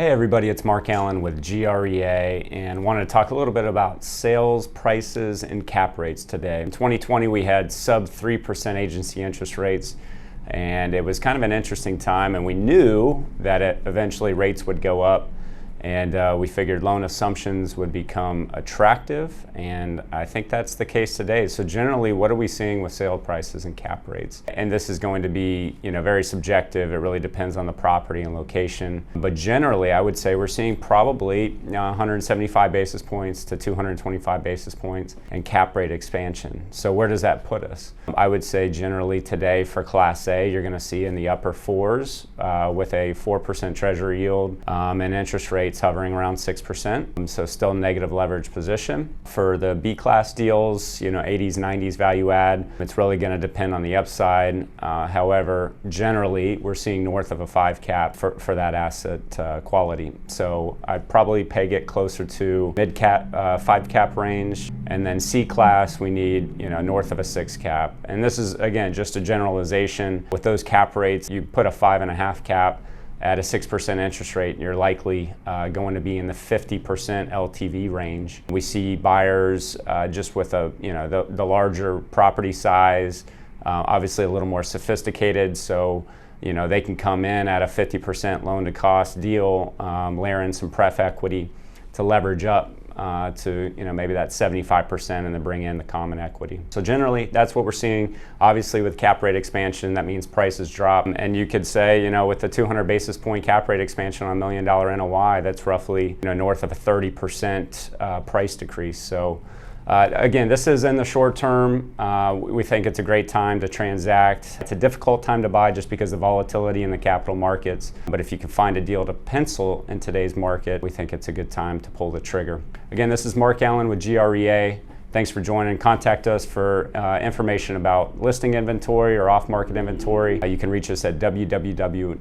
Hey everybody, it's Mark Allen with GREA and wanted to talk a little bit about sales, prices, and cap rates today. In 2020 we had sub 3% agency interest rates, and it was kind of an interesting time, and we knew that eventually rates would go up, and we figured loan assumptions would become attractive, and I think that's the case today. So generally, what are we seeing with sale prices and cap rates? And this is going to be, very subjective. It really depends on the property and location. But generally, I would say we're seeing probably 175 basis points to 225 basis points in cap rate expansion. So where does that put us? I would say generally today for Class A, you're going to see in the upper fours with a 4% treasury yield and interest rates hovering around 6%, so still negative leverage position. For the B-class deals, 80s, 90s value add, it's really going to depend on the upside. However, generally, we're seeing north of a 5 cap for that asset quality. So I'd probably peg it closer to mid-cap, 5 cap range, and then C-class, we need, north of a 6 cap. And this is, again, just a generalization. With those cap rates, you put a 5.5 cap at a 6% interest rate, you're likely going to be in the 50% LTV range. We see buyers just with the larger property size, obviously a little more sophisticated, so they can come in at a 50% loan to cost deal, layer in some pref equity to leverage up to maybe that 75% and then bring in the common equity. So generally that's what we're seeing. Obviously with cap rate expansion, that means prices drop, and you could say with the 200 basis point cap rate expansion on $1 million NOI, that's roughly north of a 30% price decrease. So again, this is in the short term. We think it's a great time to transact. It's a difficult time to buy just because of volatility in the capital markets. But if you can find a deal to pencil in today's market, we think it's a good time to pull the trigger. Again, this is Mark Allen with GREA. Thanks for joining. Contact us for information about listing inventory or off-market inventory. You can reach us at www.grea.com.